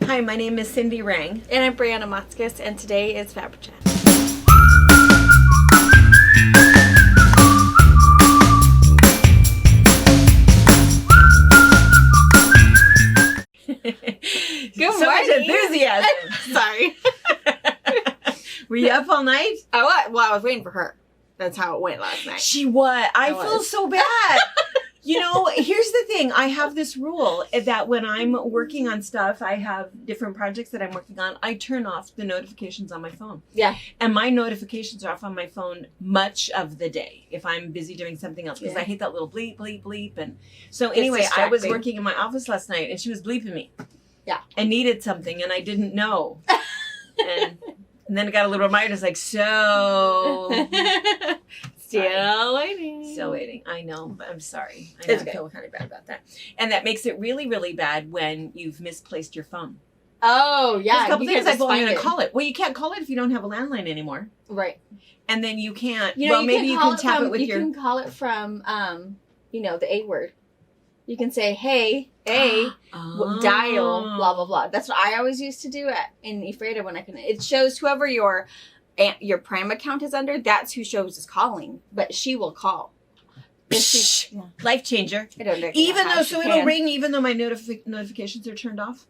Hi, my name is Cindy Rang. And I'm Brianna Motzkus, and today is FabriChat. Good so much enthusiasm. Sorry. Were you up all night? I was waiting for her. That's how it went last night. She was. I feel so bad. You know, here's the thing. I have this rule that when I'm working on stuff, I have different projects that I'm working on. I turn off the notifications on my phone. Yeah. And my notifications are off on my phone much of the day if I'm busy doing something else because I hate that little bleep, bleep, bleep. And so anyway, I was working in my office last night and she was bleeping me. Yeah. I needed something and I didn't know. and then I got a little reminder. It's like, so... Still waiting. Still waiting. I know, but I'm sorry. I feel kind of bad about that. And that makes it really, really bad when you've misplaced your phone. Oh, yeah. There's a couple things like, well, I'm going to call it. Well, you can't call it if you don't have a landline anymore. Right. And then you can't. You know, maybe you can tap it with your... You can call it from, the A word. You can say, hey, dial, blah, blah, blah. That's what I always used to do in Ephrata when I can. It shows whoever your Prime account is under, that's who shows is calling, but she will call. Life changer. I don't know. Even though, so it'll ring even though my notifications are turned off?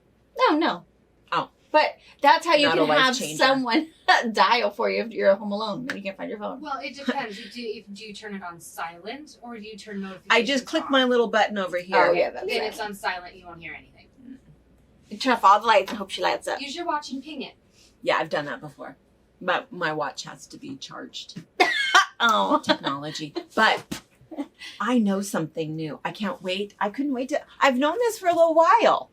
No. Oh. But that's how you Not can have changer. Someone dial for you if you're home alone and you can't find your phone. Well, it depends. Do you turn it on silent or do you turn notifications I just click my little button over here. Oh, yeah. That's Then it's on silent. You won't hear anything. You turn off all the lights and hope she lights up. Use your watch and ping it. Yeah, I've done that before. But my watch has to be charged. Oh. Technology. But I know something new. I can't wait. I couldn't wait to... I've known this for a little while.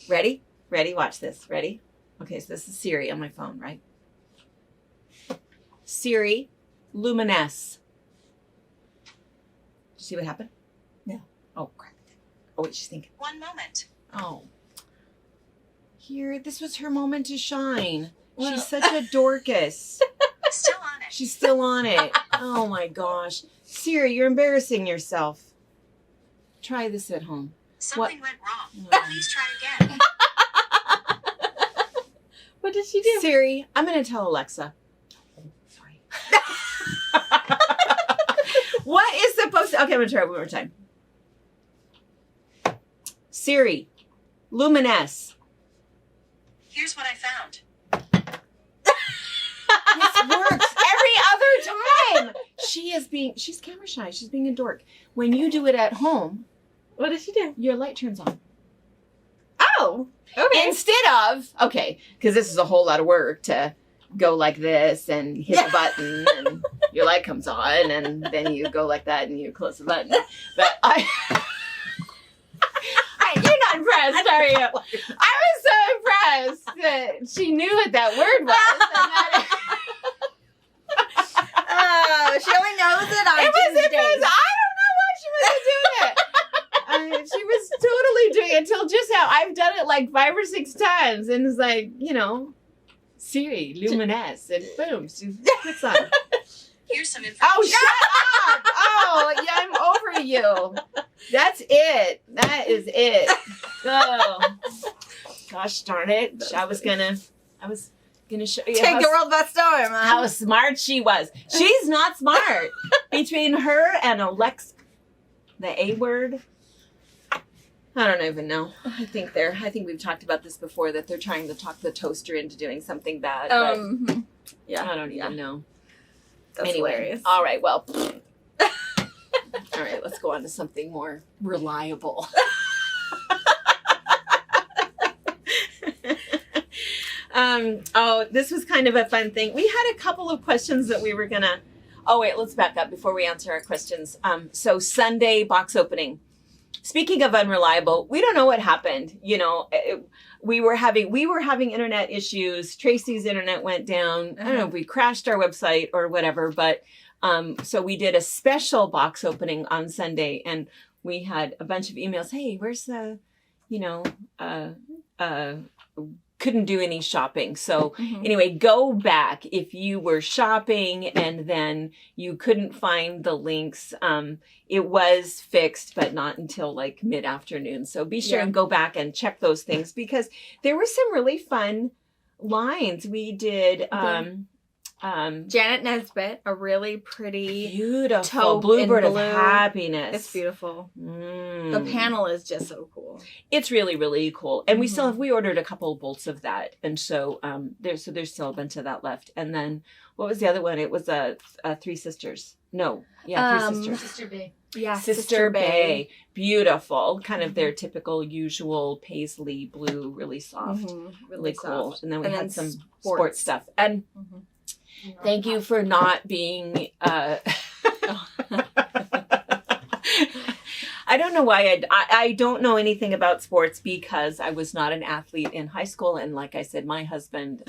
Ready? Ready? Watch this. Ready? Okay, so this is Siri on my phone, right? Siri, luminesce. Did you see what happened? No. Oh, crap. Oh, wait, she's thinking. One moment. Oh. Here, this was her moment to shine. She's such a Dorcas. Still on it. She's still on it. Oh my gosh. Siri, you're embarrassing yourself. Try this at home. Something went wrong. Oh. Please try again. What did she do? Siri, I'm going to tell Alexa. Oh, sorry. What is supposed to... Okay, I'm going to try it one more time. Siri, luminesce. Here's what I found. This works every other time. She's camera shy. She's being a dork. When you do it at home, What did she do? your light turns on. Oh. Okay. Instead of, because this is a whole lot of work to go like this and hit the button and your light comes on and then you go like that and you close the button. But you're not impressed, are you? I was so impressed that she knew what that word was. She only knows it on Tuesdays. I don't know why she wasn't doing it. She was totally doing it until just now. I've done it like 5 or 6 times, and it's like, Siri, luminesce, and boom, she clicks on. Here's some information. Oh, shut up! Oh, yeah, I'm over you. That's it. That is it. Oh, gosh darn it! I was gonna show you Take the world by storm, huh? how smart she was. She's not smart. Between her and Alexa, the A word. I don't even know. I think we've talked about this before, that they're trying to talk the toaster into doing something bad. But Yeah. I don't even know. That's hilarious. All right, well. All right, let's go on to something more reliable. This was kind of a fun thing. We had a couple of questions that we were gonna... Oh, wait, let's back up before we answer our questions. So Sunday box opening. Speaking of unreliable, we don't know what happened. We were having internet issues. Tracy's internet went down. I don't know if we crashed our website or whatever, but so we did a special box opening on Sunday, and we had a bunch of emails. Hey, where's the, couldn't do any shopping. So anyway, go back if you were shopping and then you couldn't find the links. It was fixed, but not until like mid-afternoon. So be sure and go back and check those things because there were some really fun lines. We did Janet Nesbitt, a really pretty beautiful taupe Bluebird in of blue. Happiness. It's beautiful. Mm. The panel is just so cool. It's really, really cool. And we ordered a couple of bolts of that. And so there's still a bunch of that left. And then what was the other one? It was Three Sisters. No. Yeah, Three Sisters. Sister Bay. Yeah, Sister Bay. Beautiful. Kind of their typical usual paisley blue, really soft. Really cool. soft. And then we had some sports sports stuff. And thank you for not being I don't know why I don't know anything about sports because I was not an athlete in high school. And like I said, my husband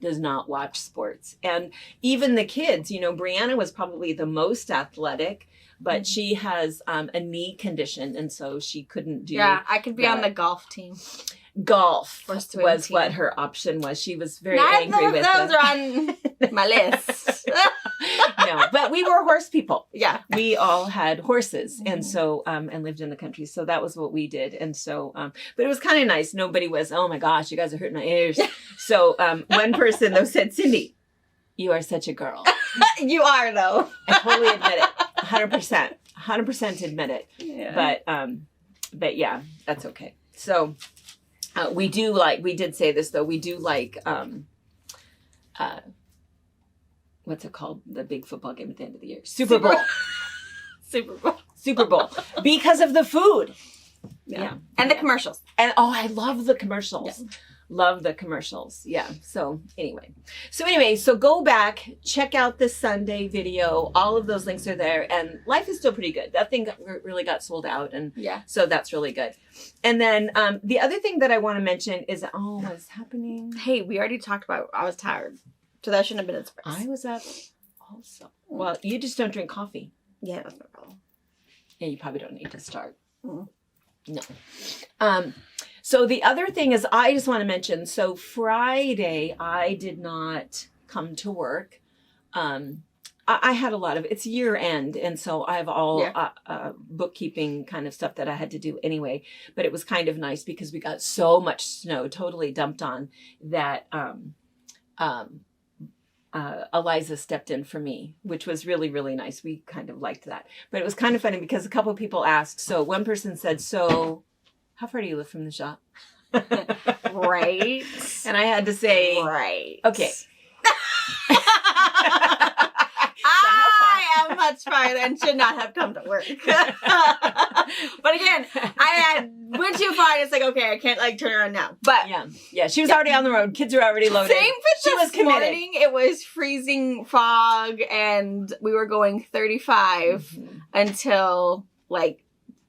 does not watch sports. And even the kids, Brianna was probably the most athletic, but she has a knee condition. And so she couldn't do I could be on the golf team. golf Or swim was team. what her option was. She was very Neither angry of with those it. are on my list. No, but we were horse people. Yeah. We all had horses and so and lived in the country. So that was what we did. And so but it was kind of nice. Nobody was, oh my gosh, you guys are hurting my ears. So one person though said, Cindy, you are such a girl. You are though. I totally admit it. 100% admit it. Yeah. But yeah, that's okay. So we did say this though, we do like what's it called? The big football game at the end of the year. Super Bowl. Super Bowl. Because of the food. Yeah. And the commercials. And I love the commercials. Yeah. Love the commercials. Yeah. So anyway, so go back, check out the Sunday video. All of those links are there and life is still pretty good. That thing really got sold out. And so that's really good. And then the other thing that I want to mention is, what's happening? Hey, we already talked about I was tired. So that shouldn't have been a surprise. I was up also. Well, you just don't drink coffee. Yeah, that's no problem. Yeah, you probably don't need to start. No. So the other thing is I just want to mention, so Friday I did not come to work. I had a lot of, it's year end. And so I have all bookkeeping kind of stuff that I had to do anyway. But it was kind of nice because we got so much snow totally dumped on that Eliza stepped in for me, which was really, really nice. We kind of liked that. But it was kind of funny because a couple of people asked. So one person said, so how far do you live from the shop? Right. And I had to say, right. Okay. I am much farther and should not have come to work. But again, I went too far and it's like, okay, I can't turn around now. But yeah, she was already on the road. Kids were already loaded. Same She was committed. morning. It was freezing fog and we were going 35 until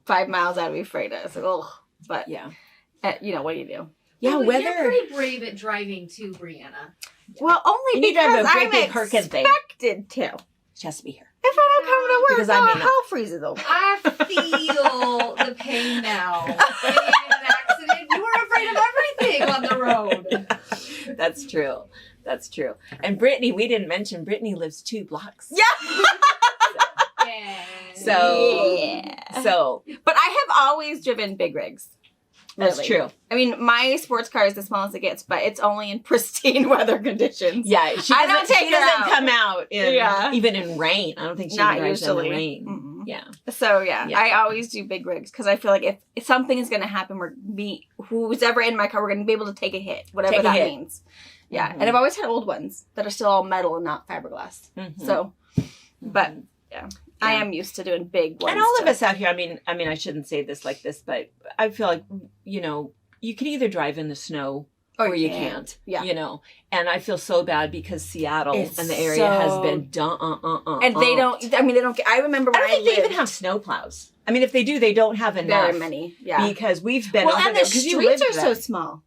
5 miles out of Ephrata. So, but what do you do? Yeah, But weather. You're pretty brave at driving too, Brianna. Well, only You need to have because a great I'm big Hurricane thing. expected to. She has to be here. If I don't come to work, Because I may not. hell freezes over. I feel the pain now. Being in an accident, you were afraid of everything on the road. That's true. That's true. And Brittany, we didn't mention, Brittany lives 2 blocks. Yeah. So, But I have always driven big rigs. that's Really. true. I mean, my sports car is the smallest it gets, but it's only in pristine weather conditions. Yeah, she I don't doesn't, take she her doesn't out. come out in even in rain. I don't think she Not drives usually. in the rain. Mm-mm. Yeah. So I always do big rigs because I feel like if something is going to happen, who's ever in my car, we're going to be able to take a hit, whatever that means. Yeah, and I've always had old ones that are still all metal and not fiberglass. So, but I am used to doing big ones. And all of us out here, I mean, I shouldn't say this like this, but I feel like, you can either drive in the snow or you can't. Yeah. And I feel so bad because Seattle It's and the area has been and they don't. I mean, they don't. I remember when I don't think lived, they even have snow plows. I mean, if they do, they don't have enough. very many. Yeah. Because we've been Well, over and there the because you streets lived are there. so small.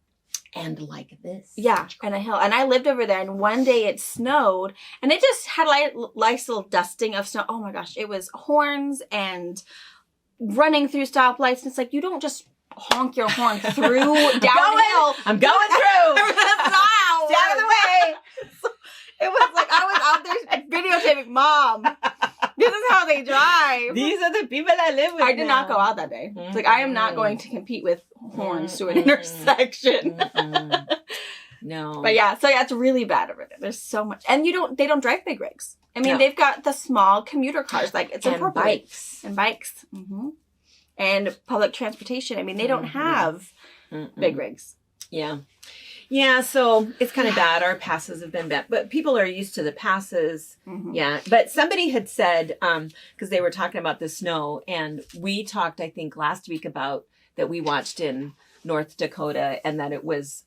And like this. Yeah, and a hill. And I lived over there, and one day it snowed, and it just had nice little dusting of snow. Oh my gosh, it was horns and running through stoplights. And it's like, you don't just honk your horn through downhill. I'm going through. Civic Mom. This is how they drive. These are the people I live with. I did not now. go out that day. It's like, I am not going to compete with horns to an intersection. No. But yeah, so yeah, it's really bad over there. There's so much. And they don't drive big rigs. I mean, No. they've got the small commuter cars, like it's And appropriate. bikes. And bikes. Mm-hmm. And public transportation. I mean, they don't have big rigs. Yeah. Yeah, so it's kind of bad. Our passes have been bad. But people are used to the passes. Mm-hmm. Yeah. But somebody had said, because they were talking about the snow, and we talked, I think, last week about that we watched in North Dakota and that it was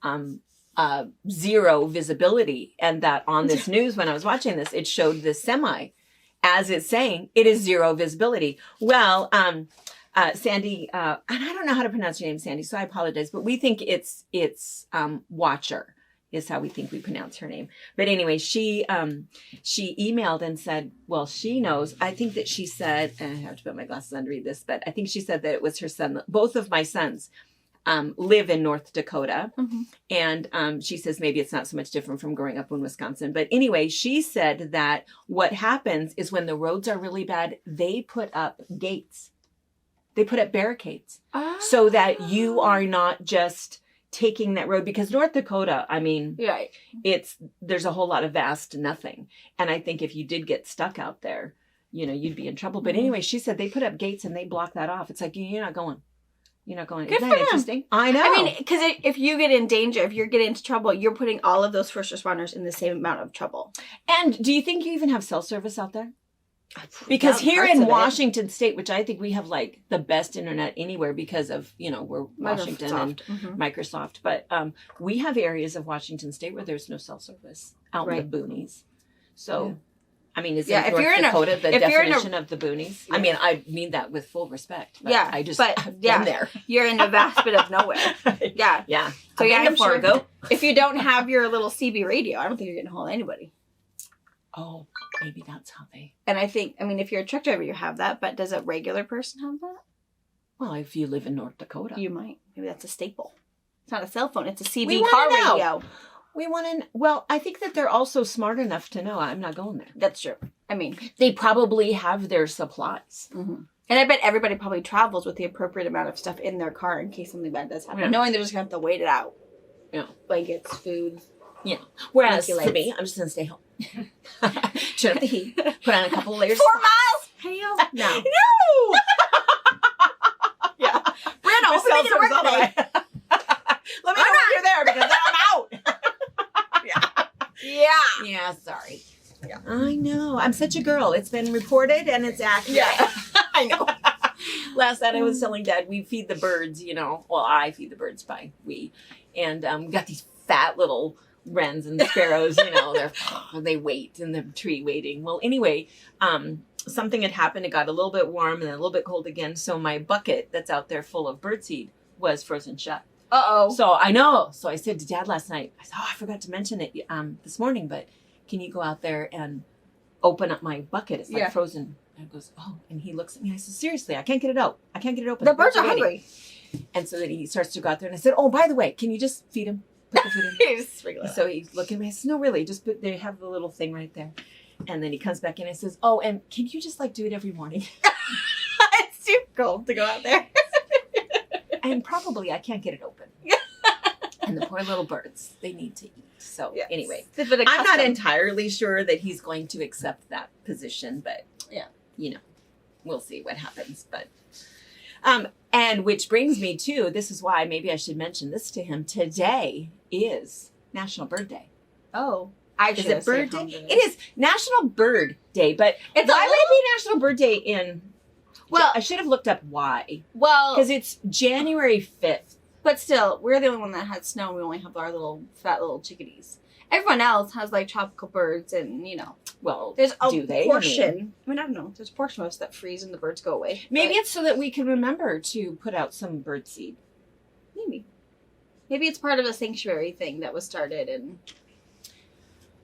zero visibility. And that on this news, when I was watching this, it showed the semi as it's saying it is zero visibility. Well, Sandy, and I don't know how to pronounce your name, Sandy, so I apologize, but we think it's Watcher is how we think we pronounce her name. But anyway, she emailed and said, well, she knows. I think that she said, and I have to put my glasses on to read this, but I think she said that it was her son. Both of my sons live in North Dakota. Mm-hmm. And she says maybe it's not so much different from growing up in Wisconsin. But anyway, she said that what happens is when the roads are really bad, they put up gates. They put up barricades so that you are not just taking that road, because North Dakota, I mean, Right. there's a whole lot of vast nothing. And I think if you did get stuck out there, you'd be in trouble. But anyway, she said they put up gates and they block that off. It's like, you're not going. You're not going. Good Isn't for that them. interesting? I know. I mean, because if you get in danger, if you're getting into trouble, you're putting all of those first responders in the same amount of trouble. And do you think you even have cell service out there? Because Yeah, here parts in of it. Washington State, which I think we have like the best internet anywhere because of, we're Washington and Mhm. Microsoft. But we have areas of Washington State where there's no cell service out in the boonies. So, I mean, is Yeah, if North you're in a- Dakota the if you're in a- definition of the boonies? I mean, I mean that with full respect. But Yeah, I just, but, I've yeah. been there. You're in a vast bit of nowhere. Yeah. Yeah. So yeah, I've I'm been to sure Fargo. if you don't have your little CB radio, I don't think you're getting a hold of anybody. Oh, maybe that's how they. And I think, if you're a truck driver, you have that, but does a regular person have that? Well, if you live in North Dakota. You might. Maybe that's a staple. It's not a cell phone, it's a CB We wanna car know. radio. We want to. Well, I think that they're also smart enough to know I'm not going there. That's true. They probably have their supplies. And I bet everybody probably travels with the appropriate amount of stuff in their car in case something bad does happen, Yeah. knowing they're just going to have to wait it out. Yeah. Blankets, food. Yeah. Whereas Minky for me, lights. I'm just going to stay home. Turn up the heat. Put on a couple of layers. 4 miles? Hell no. No! Yeah. Brianna, With open me to cell work service all the today. way. Let me know when you're there because then I'm out. Yeah. Yeah, sorry. Yeah. I know. I'm such a girl. It's been reported and it's accurate. Yeah. I know. Last night I was telling Dad we feed the birds, well, I feed the birds by we. And we got these fat little wrens and sparrows, they wait in the tree waiting. Well, anyway, something had happened. It got a little bit warm and then a little bit cold again. So my bucket that's out there full of birdseed was frozen shut. Uh-oh. So I know. So I said to Dad last night, I said, I forgot to mention it this morning, but can you go out there and open up my bucket? It's like frozen. And he goes, oh, and he looks at me. I said, seriously, I can't get it out. I can't get it open. The birds are hungry. And so then he starts to go out there and I said, oh, by the way, can you just feed him? Put the food in. Just sprinkle it. So he's looking at me. I said, no, really, just they have the little thing right there. And then he comes back in and says, oh, and can you just do it every morning? It's too cold to go out there. And probably I can't get it open. And the poor little birds, they need to eat. So anyway, I'm not entirely sure that he's going to accept that position, but we'll see what happens. But and which brings me to, this is why maybe I should mention this to him. Today is National Bird Day. Oh. Is it Bird Day? It is National Bird Day, but It's why a would it be National Bird Day in? Well, I should have looked up why. Well, Because it's January 5th. but still, we're the only one that had snow. We only have our little fat little chickadees. Everyone else has tropical birds, and Well, there's a do they? portion. I don't know. There's a portion of us that freeze and the birds go away. Maybe But it's so that we can remember to put out some bird seed. maybe it's part of a sanctuary thing that was started, and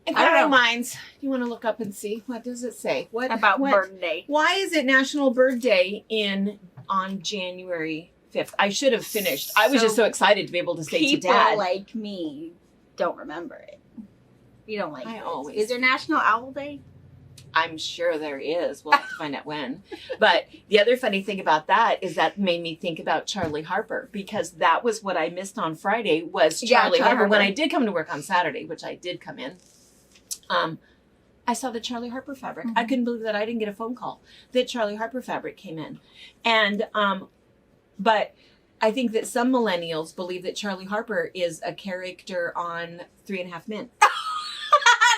I don't know. Inquiring minds. You want to look up and see what does it say? What about what, Bird Day. Why is it National Bird Day on January 5th? I should have finished. I was So just so excited to be able to say to People Dad. like me don't remember it. You don't like I birds. always Is there National Owl Day? I'm sure there is. We'll have to find out when. But the other funny thing about that is that made me think about Charlie Harper, because that was what I missed on Friday was Charlie Harper. When I did come to work on Saturday, which I did come in, I saw the Charlie Harper fabric. I couldn't believe that I didn't get a phone call that Charlie Harper fabric came in. And, but I think that some millennials believe that Charlie Harper is a character on 3.5 Men.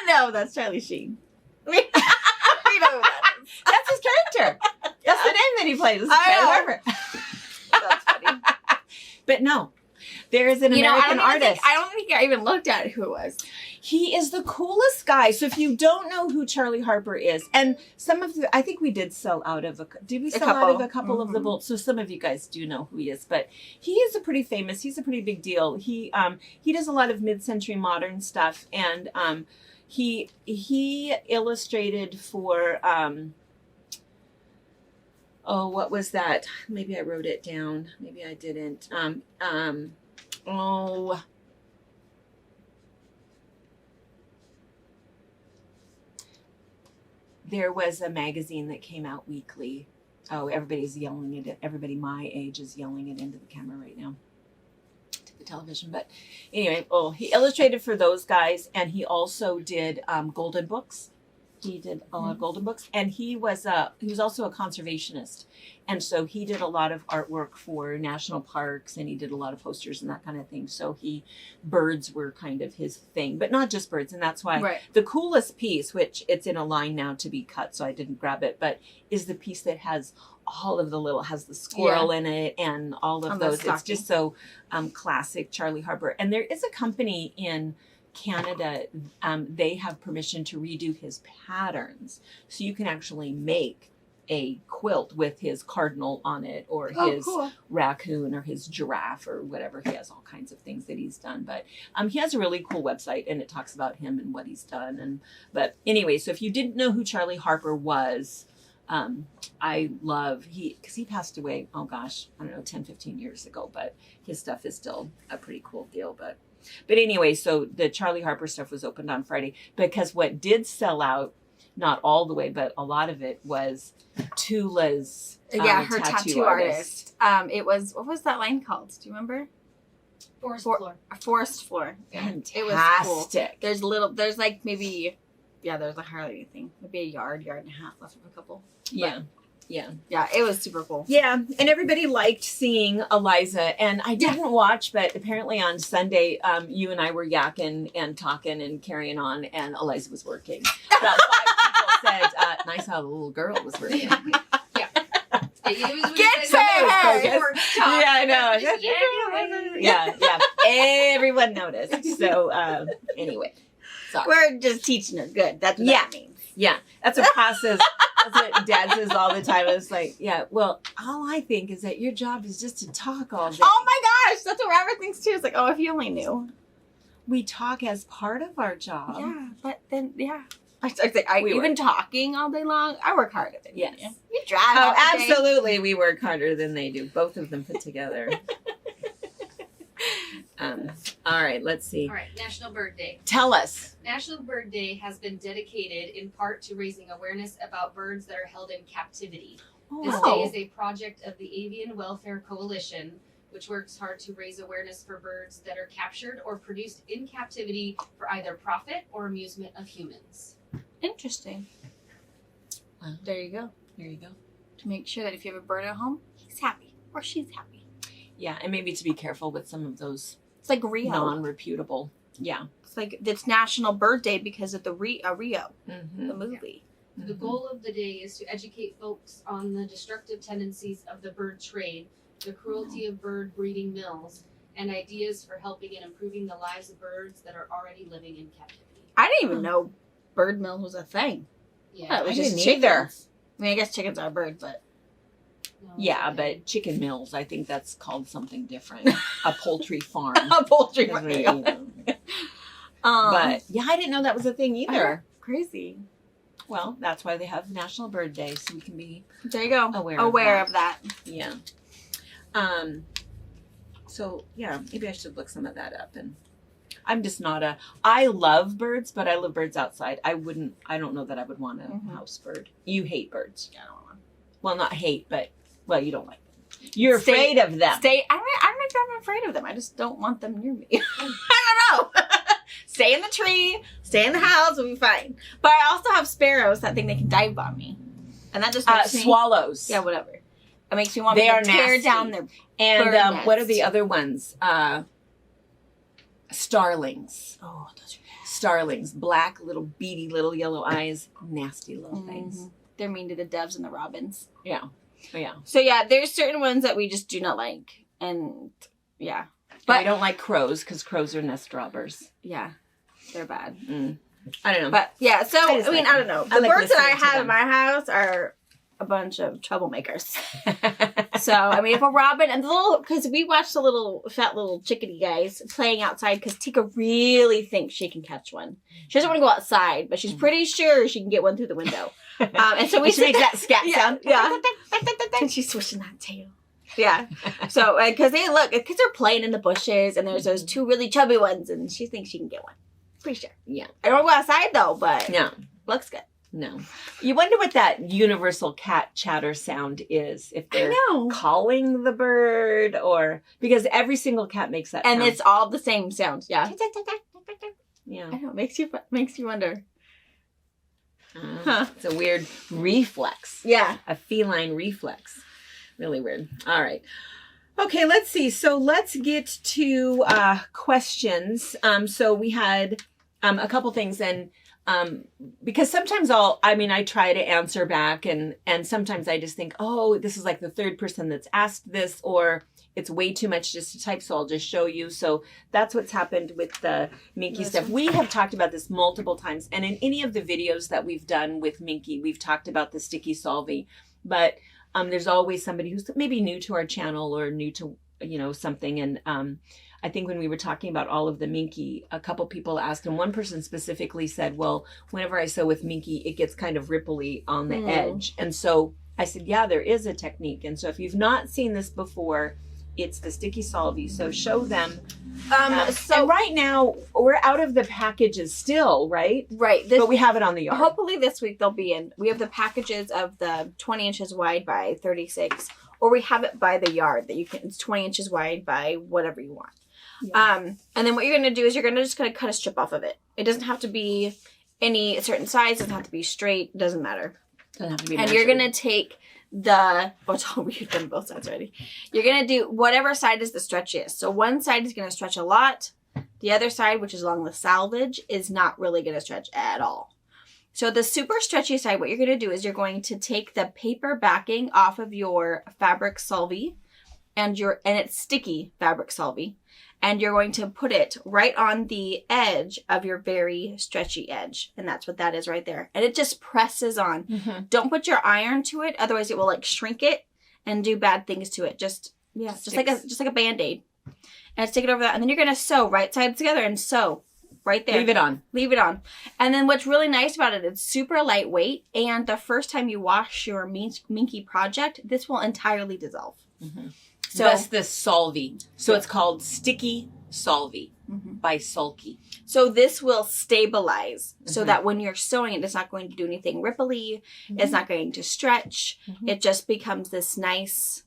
No, that's Charlie Sheen. We know who that is. That's his character. That's the name that he plays. Charlie Harper. That's funny. But no, there is an American artist. I don't think I even looked at who it was. He is the coolest guy. So if you don't know who Charlie Harper is, and some of the, I think we did sell out of did we sell out of a couple of the bolts? So some of you guys do know who he is, but he is a pretty famous, he's a pretty big deal. He does a lot of mid-century modern stuff, and he illustrated for, what was that? Maybe I wrote it down. Maybe I didn't. There was a magazine that came out weekly. Oh, everybody's yelling at it. Everybody my age is yelling it into the camera right now. To the television. But anyway, he illustrated for those guys, and he also did golden books. He did a lot of golden books, and he was also a conservationist, and so he did a lot of artwork for national parks, and he did a lot of posters and that kind of thing. So birds were kind of his thing, but not just birds, and that's why the coolest piece, which it's in a line now to be cut, so I didn't grab it, but is the piece that has all of has the squirrel in it and all of those. It's just so classic Charlie Harper, and there is a company in Canada, they have permission to redo his patterns, so you can actually make a quilt with his cardinal on it, or his raccoon, or his giraffe, or whatever. He has all kinds of things that he's done, but he has a really cool website, and it talks about him and what he's done. But anyway, so if you didn't know who Charlie Harper was, because he passed away, oh gosh, I don't know, 10-15 years ago, but his stuff is still a pretty cool deal. But anyway, so the Charlie Harper stuff was opened on Friday, because what did sell out, not all the way, but a lot of it, was Tula's her tattoo artist. It was, what was that line called? Do you remember? Forest Floor. Yeah. Fantastic. It was cool. There's like maybe, there's like hardly anything. Maybe a yard and a half left of a couple. Yeah. Yeah, it was super cool. Yeah, and everybody liked seeing Eliza. And I didn't watch, but apparently on Sunday, you and I were yakking and talking and carrying on, and Eliza was working. About 5 people said, nice how the little girl was working. Get to her! Yeah, I know. Yeah. Everyone noticed. So anyway, sorry. We're just teaching her good. That's what that means. Yeah, that's what Pa says. That's what Dad says all the time. It's like, well, all I think is that your job is just to talk all day. Oh my gosh, that's what Robert thinks too. It's like, if you only knew. We talk as part of our job. Yeah, but then, you've been talking all day long. I work harder than you. Yes. You drive. Oh, absolutely. We work harder than they do. Both of them put together. All right, let's see. All right, National Bird Day. Tell us. National Bird Day has been dedicated in part to raising awareness about birds that are held in captivity. This day is a project of the Avian Welfare Coalition, which works hard to raise awareness for birds that are captured or produced in captivity for either profit or amusement of humans. Interesting. There you go. To make sure that if you have a bird at home, he's happy or she's happy. Yeah, and maybe to be careful with some of those. It's like Rio. Non-reputable. Yeah. It's like it's National Bird Day because of the Rio, the movie. Yeah. The goal of the day is to educate folks on the destructive tendencies of the bird trade, the cruelty of bird breeding mills, and ideas for helping and improving the lives of birds that are already living in captivity. I didn't even know bird mills was a thing. Yeah, it was I just didn't chickens. either. I mean, I guess chickens are birds, but No, Yeah, but chicken mills, I think that's called something different. A poultry farm. a poultry Is farm. what, you know. But yeah, I didn't know that was a thing either. Crazy. Well, that's why they have National Bird Day, so we can be There you go. aware of that. Yeah. So yeah, maybe I should look some of that up. And I'm just not I love birds, but I love birds outside. I don't know that I would want a house bird. You hate birds. I don't want one. Well, not hate, but, well, you don't like them. You're afraid of them. I don't know if I'm afraid of them. I just don't want them near me. I don't know. Stay in the tree, stay in the house, we'll be fine. But I also have sparrows that think they can dive on me. And that just makes me... Swallows. Yeah, whatever. It makes me want They to are tear nasty. down their And bird what are nest. the other ones? Starlings. Oh, those are nasty. Starlings. Black, little beady, little yellow eyes. Nasty little things. They're mean to the doves and the robins. Yeah. Yeah. So yeah, there's certain ones that we just do not like. And yeah. But I don't like crows because crows are nest robbers. Yeah. They're bad. I don't know. But yeah, so I just mean, like I don't know. I The like birds that I listening to have them. in my house are a bunch of troublemakers. So I mean, if a robin and the little, because we watched the little fat little chickadee guys playing outside, because Tika really thinks she can catch one. She doesn't want to go outside, but she's pretty sure she can get one through the window. And so we She makes that scat sound. Yeah. And she's swishing that tail. Yeah. So because they're playing in the bushes, and there's those two really chubby ones, and she thinks she can get one. Pretty sure. Yeah. I don't go outside though, but No. looks good. No. You wonder what that universal cat chatter sound is. If they're know. calling the bird or... Because every single cat makes that And sound. it's all the same sound. Yeah. Yeah. I know. Makes you wonder. Huh. It's a weird reflex. Yeah. A feline reflex. Really weird. All right. Okay, let's see. So let's get to questions. So we had a couple things, and because sometimes I try to answer back, and sometimes I just think, oh, this is like the third person that's asked this, or it's way too much just to type, so I'll just show you. So that's what's happened with the Minky stuff. We have talked about this multiple times, and in any of the videos that we've done with Minky, we've talked about the sticky solvy, but there's always somebody who's maybe new to our channel or new to, something. And I think when we were talking about all of the Minky, a couple people asked, and one person specifically said, well, whenever I sew with Minky, it gets kind of ripply on the edge. And so I said, yeah, there is a technique. And so if you've not seen this before, it's the sticky solvy. So show them. So right now we're out of the packages still, right? Right. But we have it on the yard. Hopefully this week they'll be in. We have the packages of the 20 inches wide by 36, or we have it by the yard that it's 20 inches wide by whatever you want. Yeah. And then what you're going to do is you're just going to cut a strip off of it. It doesn't have to be any certain size. It doesn't have to be straight. It doesn't matter. Doesn't have to be and measured. you're going to take we've done both sides already. You're going to do whatever side is the stretchiest. So one side is going to stretch a lot. The other side, which is along the selvage, is not really going to stretch at all. So the super stretchy side, what you're going to do is you're going to take the paper backing off of your Fabri-Solvy, and it's sticky Fabri-Solvy, and you're going to put it right on the edge of your very stretchy edge. And that's what that is right there. And it just presses on. Mm-hmm. Don't put your iron to it. Otherwise it will shrink it and do bad things to it. Just like a Band-Aid. And stick it over that. And then you're going to sew right sides together and sew right there. Leave it on. And then what's really nice about it, it's super lightweight. And the first time you wash your Minky project, this will entirely dissolve. Mm-hmm. So that's the solvy. So it's called sticky solvy by Sulky. So this will stabilize so that when you're sewing it, it's not going to do anything ripply. It's not going to stretch. It just becomes this nice,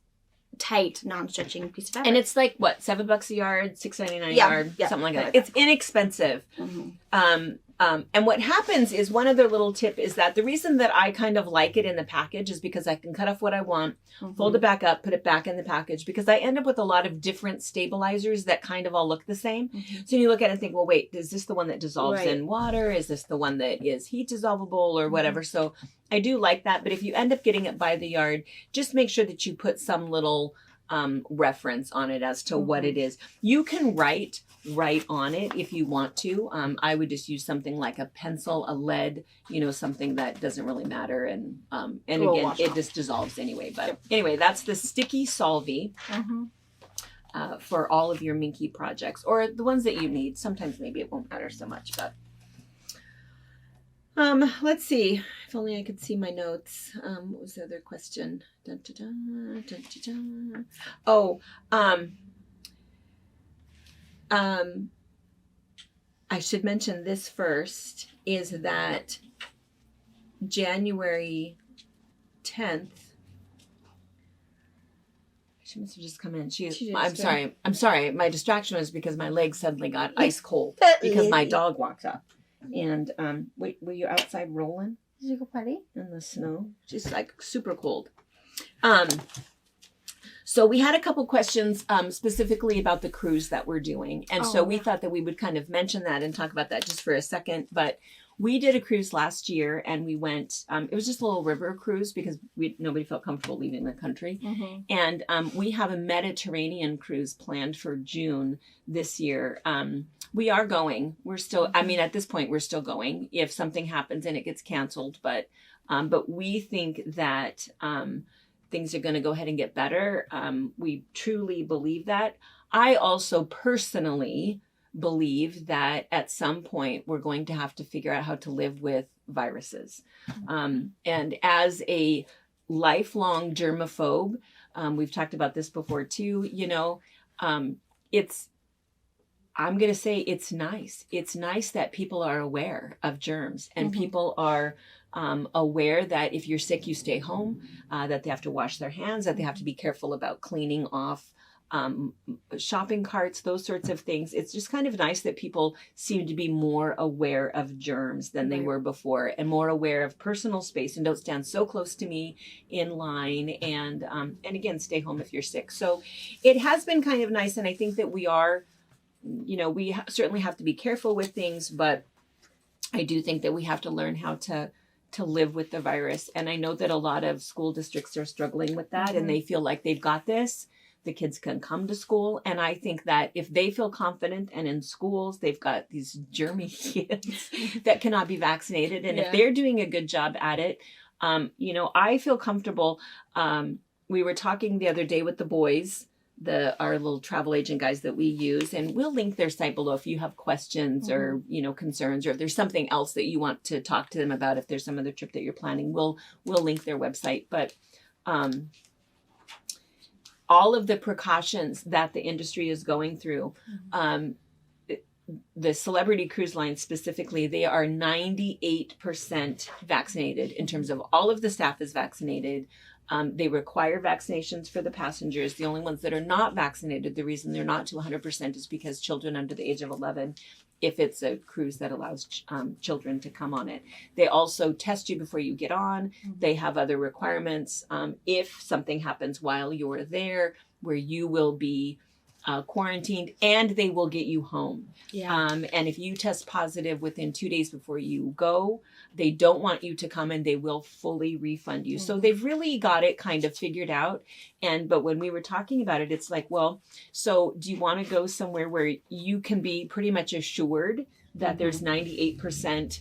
tight, non-stretching piece of fabric. And it's like what, $7 a yard, $6.99 a yard, something like that. It's inexpensive. And what happens is, one other little tip is that the reason that I kind of like it in the package is because I can cut off what I want, fold it back up, put it back in the package, because I end up with a lot of different stabilizers that kind of all look the same. So you look at it and think, well, wait, is this the one that dissolves in water? Is this the one that is heat dissolvable or whatever? So I do like that. But if you end up getting it by the yard, just make sure that you put some little reference on it as to what it is. You can write on it if you want to. I would just use something like a pencil, a lead, something that doesn't really matter. And again, it just dissolves anyway. But anyway, that's the sticky solvy for all of your Minky projects, or the ones that you need. Sometimes maybe it won't matter so much, but let's see. If only I could see my notes. What was the other question? Dun, dun, dun, dun, dun, dun. Oh, I should mention this first, is that January 10th, she must have just come in. I'm sorry. My distraction was because my leg suddenly got ice cold because my dog walked up. And wait, were you outside rolling? Did you go potty? In the snow? Just like super cold. So we had a couple questions specifically about the cruise that we're doing. And so we thought that we would kind of mention that and talk about that just for a second. But we did a cruise last year and we went, it was just a little river cruise because nobody felt comfortable leaving the country. Mm-hmm. And we have a Mediterranean cruise planned for June this year. We are going. We're still, I mean, at this point, we're still going if something happens and it gets canceled. But we think that things are going to go ahead and get better. We truly believe that. I also personally believe that at some point we're going to have to figure out how to live with viruses. And as a lifelong germaphobe, we've talked about this before too, I'm going to say it's nice. It's nice that people are aware of germs and people are aware that if you're sick, you stay home, that they have to wash their hands, that they have to be careful about cleaning off shopping carts, those sorts of things. It's just kind of nice that people seem to be more aware of germs than they were before and more aware of personal space and don't stand so close to me in line and again, stay home if you're sick. So it has been kind of nice. And I think that we are, we certainly have to be careful with things, but I do think that we have to learn how to live with the virus. And I know that a lot of school districts are struggling with that and they feel like they've got this. The kids can come to school. And I think that if they feel confident and in schools, they've got these germy kids that cannot be vaccinated. And if they're doing a good job at it, I feel comfortable. We were talking the other day with the boys, our little travel agent guys that we use, and we'll link their site below if you have questions or, concerns, or if there's something else that you want to talk to them about, if there's some other trip that you're planning, we'll link their website. But, all of the precautions that the industry is going through, the celebrity cruise lines specifically, they are 98% vaccinated in terms of all of the staff is vaccinated. They require vaccinations for the passengers. The only ones that are not vaccinated, the reason they're not to 100% is because children under the age of 11, if it's a cruise that allows children to come on it. They also test you before you get on. They have other requirements. If something happens while you're there, where you will be quarantined, and they will get you home. And if you test positive within 2 days before you go, they don't want you to come and they will fully refund you. So they've really got it kind of figured out. But when we were talking about it, it's like, well, so do you want to go somewhere where you can be pretty much assured that there's 98%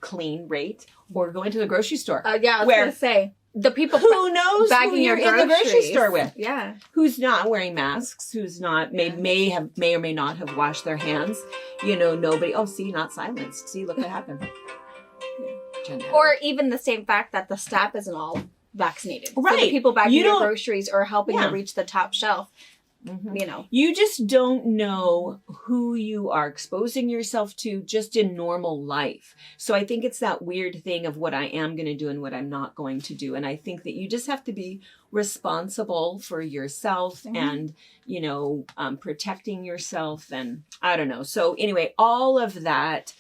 clean rate, or go into the grocery store? I was going to say. The people who knows bagging who you're your in the grocery groceries. store with. Yeah. Who's not wearing masks, who's not, may or may not have washed their hands. Nobody, see, not silenced. See, look what happened. Or even the same fact that the staff isn't all vaccinated. Right. So the people bagging your groceries or helping to reach the top shelf. You just don't know who you are exposing yourself to just in normal life. So I think it's that weird thing of what I am going to do and what I'm not going to do. And I think that you just have to be responsible for yourself and, protecting yourself, and I don't know. So anyway, all of that,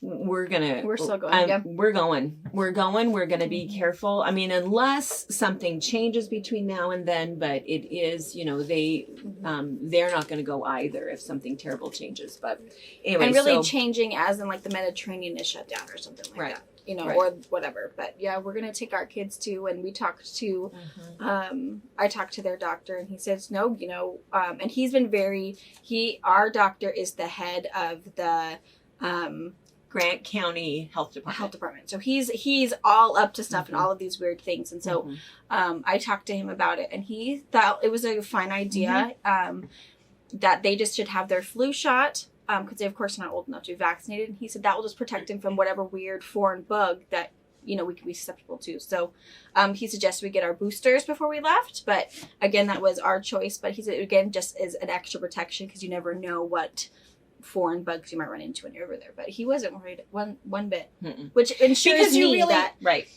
we're still going. We're going. We're going to be careful. I mean, unless something changes between now and then, but it is, they're not going to go either if something terrible changes. But anyway, and really changing as in like the Mediterranean is shut down or something like that. Or whatever. But we're going to take our kids to, and we talked to, I talked to their doctor and he says, no, and he's been our doctor is the head of the, Grant County Health Department. So he's all up to stuff and all of these weird things. And so I talked to him about it, and he thought it was a fine idea that they just should have their flu shot because they, of course, are not old enough to be vaccinated. And he said that will just protect him from whatever weird foreign bug that we could be susceptible to. So he suggested we get our boosters before we left, but again, that was our choice. But he said, again, just as an extra protection, because you never know what foreign bugs you might run into when you're over there. But he wasn't worried one bit, which ensures that right.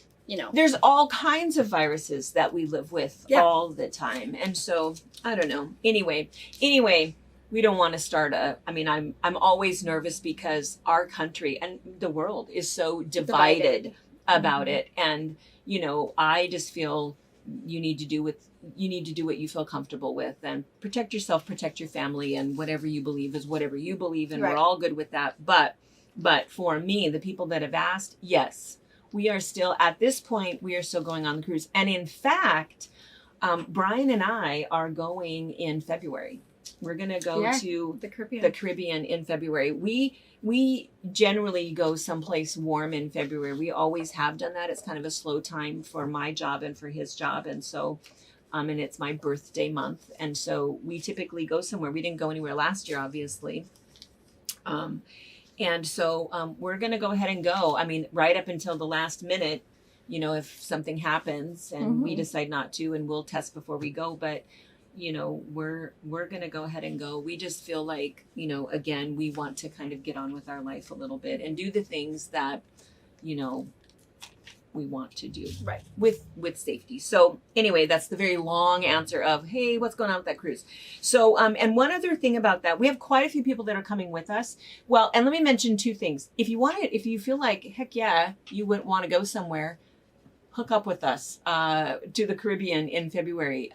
There's all kinds of viruses that we live with all the time. And so, I don't know. Anyway, we don't want to start I'm always nervous because our country and the world is so divided about it. And, I just feel you need to do what you feel comfortable with, and protect yourself, protect your family, and whatever you believe is whatever you believe. And we're all good with that. But for me, the people that have asked, yes, we are still, at this point, we are still going on the cruise. And in fact, Brian and I are going in February. We're going to go to the Caribbean in February. We generally go someplace warm in February. We always have done that. It's kind of a slow time for my job and for his job. And so, and it's my birthday month. And so we typically go somewhere. We didn't go anywhere last year, obviously. And so we're going to go ahead and go. Right up until the last minute, if something happens and we decide not to, and we'll test before we go. But, we're going to go ahead and go. We just feel like, again, we want to kind of get on with our life a little bit and do the things that, we want to do with safety. So anyway, that's the very long answer of, hey, what's going on with that cruise? So, and one other thing about that, we have quite a few people that are coming with us. Well, and let me mention two things. If you feel like, heck yeah, you wouldn't want to go somewhere, hook up with us, to the Caribbean in February.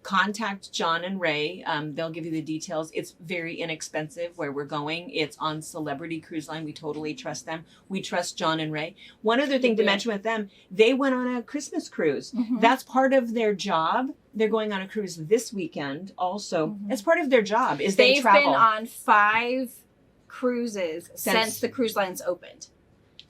Contact John and Ray. They'll give you the details. It's very inexpensive where we're going. It's on Celebrity Cruise Line. We totally trust them. We trust John and Ray. One other thing to mention with them, they went on a Christmas cruise. That's part of their job. They're going on a cruise this weekend also. It's part of their job is they travel. They've been on 5 cruises since the cruise lines opened.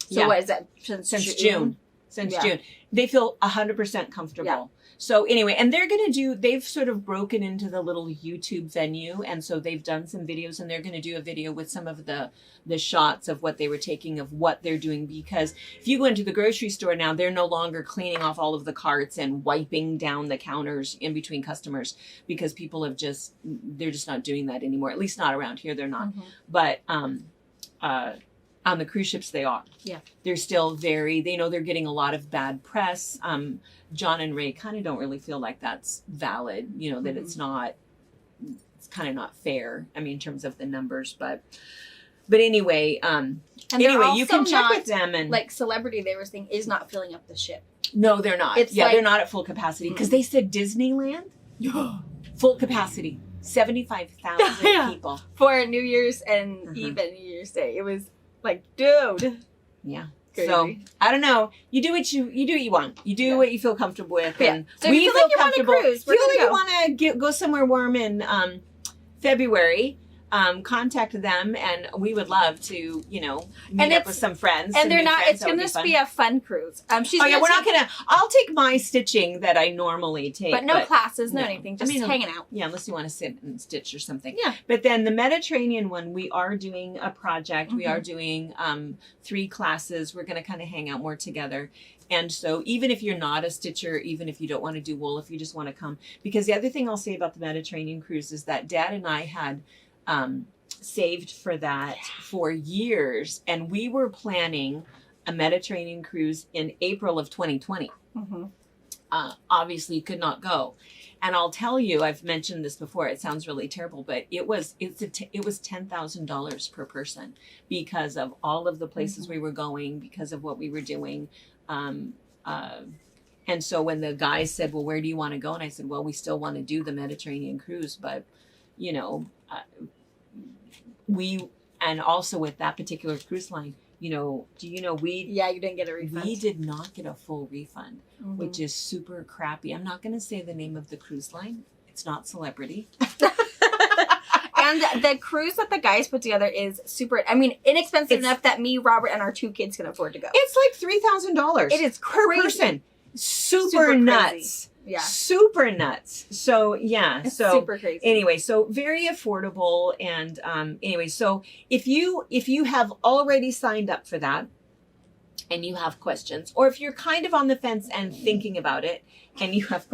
So what is that? Since June. Since June. They feel 100% comfortable. Yeah. So anyway, and they've sort of broken into the little YouTube venue. And so they've done some videos, and they're going to do a video with some of the shots of what they were taking, of what they're doing. Because if you go into the grocery store now, they're no longer cleaning off all of the carts and wiping down the counters in between customers, because people they're just not doing that anymore. At least not around here. They're not. But, on the cruise ships, they are. Yeah. They're still they're getting a lot of bad press. John and Ray kind of don't really feel like that's valid, that it's kind of not fair. In terms of the numbers, but anyway, you can check with them. And like Celebrity, they were saying, is not filling up the ship. No, they're not. They're not at full capacity, because they said Disneyland, full capacity, 75,000 people for New Year's and even New Year's Day. It was like, dude. Yeah. Crazy. So I don't know. You do what you want. You do what you feel comfortable with. Yeah. And so we feel comfortable. If you feel like you want to go somewhere warm in February, contact them, and we would love to, meet up with some friends. And they're not. It's going to just be a fun cruise. I'll take my stitching that I normally take, but no classes, no anything, just hanging out. Yeah, unless you want to sit and stitch or something. Yeah. But then the Mediterranean one, we are doing a project. We are doing 3 classes. We're going to kind of hang out more together. And so even if you're not a stitcher, even if you don't want to do wool, if you just want to come, because the other thing I'll say about the Mediterranean cruise is that Dad and I had saved for that for years, and we were planning a Mediterranean cruise in April of 2020. Obviously could not go, and I'll tell you, I've mentioned this before, it sounds really terrible, but it was $10,000 per person, because of all of the places we were going, because of what we were doing. And so when the guy said, well, where do you want to go? And I said, well, we still want to do the Mediterranean cruise, but and also with that particular cruise line, you didn't get a refund. We did not get a full refund, which is super crappy. I'm not going to say the name of the cruise line. It's not Celebrity. And the cruise that the guys put together is super, inexpensive enough that me, Robert, and our 2 kids can afford to go. It's like $3,000. It is per person. Super nuts. Yeah. Super nuts. So yeah. It's super crazy. Anyway, so very affordable. And anyway, so if you have already signed up for that, and you have questions, or if you're kind of on the fence and thinking about it, and you have,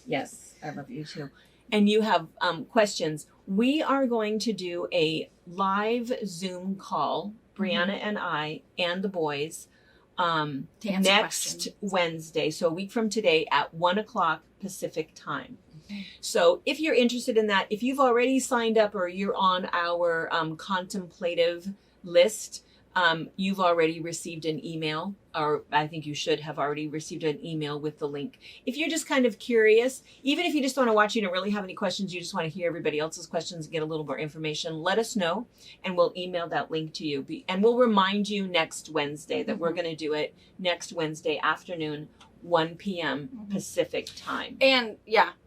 yes, I love you too, and you have questions, we are going to do a live Zoom call, Brianna and I and the boys, next Wednesday, so a week from today at 1:00 Pacific time. So if you're interested in that, if you've already signed up or you're on our contemplative list, you've already received an email, or I think you should have already received an email with the link. If you're just kind of curious, even if you just want to watch, you don't really have any questions, you just want to hear everybody else's questions and get a little more information, let us know and we'll email that link to you. And we'll remind you next Wednesday that we're going to do it next Wednesday afternoon, 1 p.m. Pacific time. And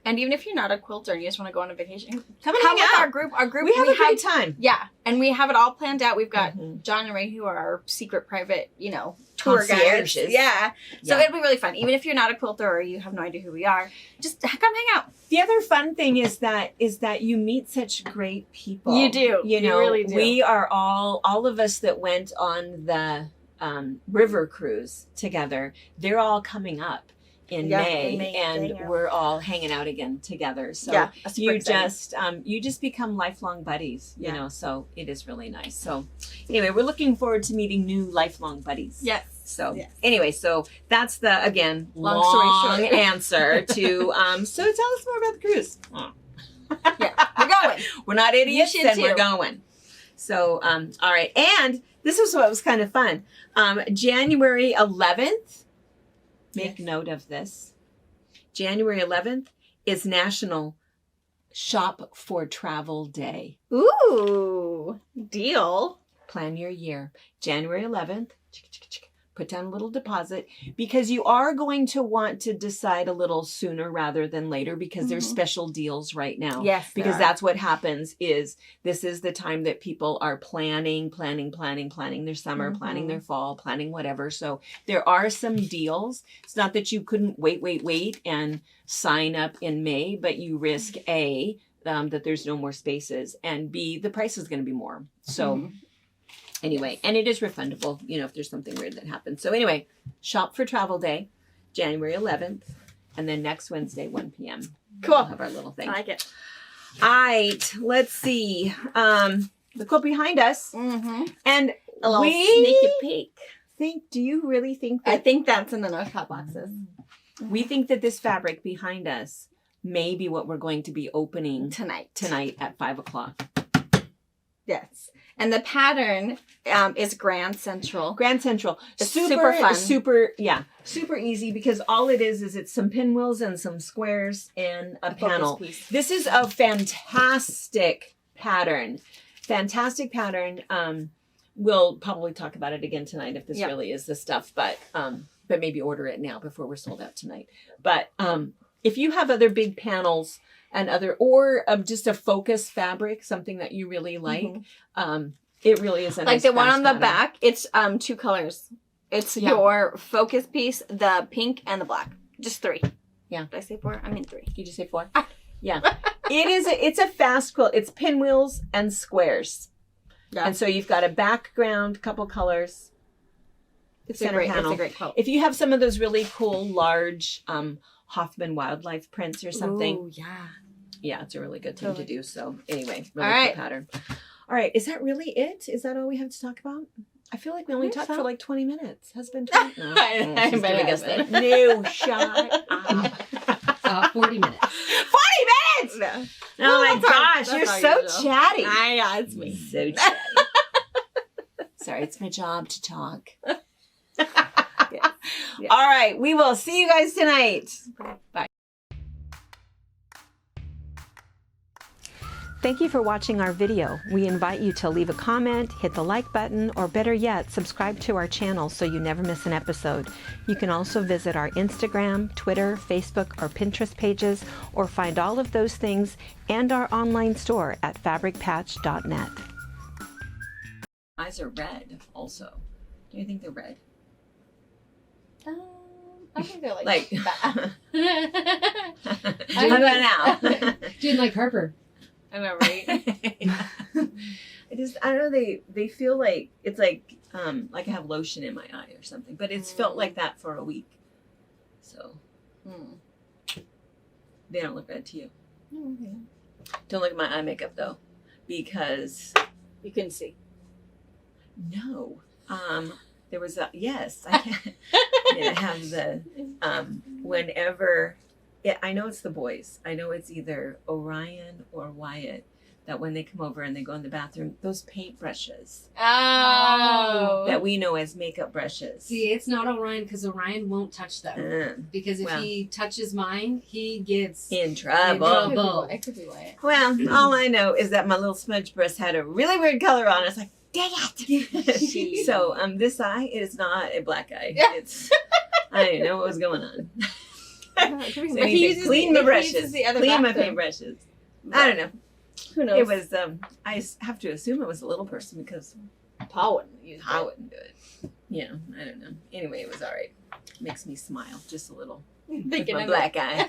and even if you're not a quilter and you just want to go on a vacation, come with our group. We have a great time. Yeah, and we have it all planned out. We've got John and Ray, who are our secret private, tour guides. Yeah. So it'll be really fun. Even if you're not a quilter or you have no idea who we are, just come hang out. The other fun thing is that you meet such great people. You do. You really do. We are all of us that went on the river cruise together. They're all coming up in May, and we're all hanging out again together. So you just become lifelong buddies, you know, so it is really nice. So anyway, we're looking forward to meeting new lifelong buddies. Yes. So anyway, so that's the, again, long story short answer to, so tell us more about the cruise. We're going. We're not idiots, and we're going. So, all right. And this is what was kind of fun. January 11th, make note of this. January 11th is National Shop for Travel Day. Ooh, deal. Plan your year. January 11th, put down a little deposit, because you are going to want to decide a little sooner rather than later, because there's special deals right now. Yes. Because that's what happens, is this is the time that people are planning their summer, planning their fall, planning whatever. So there are some deals. It's not that you couldn't wait and sign up in May, but you risk A, that there's no more spaces, and B, the price is going to be more. So anyway, and it is refundable, if there's something weird that happens. So anyway, Shop for Travel Day, January 11th, and then next Wednesday, 1 p.m. Cool. We'll have our little thing. I like it. All right, let's see. The quilt behind us. And a little sneaky peek. Do you really think that? I think that's in the note hot boxes. We think that this fabric behind us may be what we're going to be opening tonight at 5:00. Yes. And the pattern is Grand Central. Grand Central. It's super fun. Super easy, because all it is it's some pinwheels and some squares and a panel. Piece. This is a fantastic pattern. We'll probably talk about it again tonight if this really is the stuff, but maybe order it now before we're sold out tonight. But if you have other big panels and or just a focus fabric, something that you really like, it really is a nice, like the one on the pattern. back. It's 2 colors. It's your focus piece, the pink and the black. Just 3. Yeah. Did I say 4? I mean 3. Did you say 4? Yeah. It's a fast quilt. It's pinwheels and squares. Yeah. And so you've got a background, couple colors. It's a great quilt. If you have some of those really cool, large Hoffman wildlife prints or something. Ooh, yeah. Yeah, it's a really good thing to do. So anyway, really cool pattern. All right. Is that really it? Is that all we have to talk about? I feel like we only talked for like 20 minutes. Has been 20? No. I bet us that. No, shut up. 40 minutes. 40 minutes! No. Oh my gosh, you're so chatty. It's me. So chatty. Sorry, it's my job to talk. Yes. All right, we will see you guys tonight. Bye. Thank you for watching our video. We invite you to leave a comment, hit the like button, or better yet, subscribe to our channel so you never miss an episode. You can also visit our Instagram, Twitter, Facebook, or Pinterest pages, or find all of those things and our online store at fabricpatch.net. Eyes are red also. Do you think they're red? I think they're like that. How about now? Doing like Harper. I know, right? I don't know, they feel like it's like like I have lotion in my eye or something. But it's felt like that for a week. So they don't look red to you. Okay. Don't look at my eye makeup though, because You can see. no. There was a yes. I have the whenever. Yeah, I know it's the boys. I know it's either Orion or Wyatt. That when they come over and they go in the bathroom, those paint brushes Oh. that we know as makeup brushes. See, it's not Orion because Orion won't touch them. Because if well. he touches mine, he gets In trouble. trouble. It could be white. Well, all I know is that my little smudge brush had a really weird color on it. It's like, dang it! So this eye is not a black eye. Yeah. It's I didn't know what was going on. But So I need to clean my brushes. the other Clean my bathroom. paint brushes. I don't know. Who knows? It was I have to assume it was a little person because Paul wouldn't use I wouldn't do it. Yeah, I don't know. Anyway, it was all right. Makes me smile just a little. With Thinking my of black eye.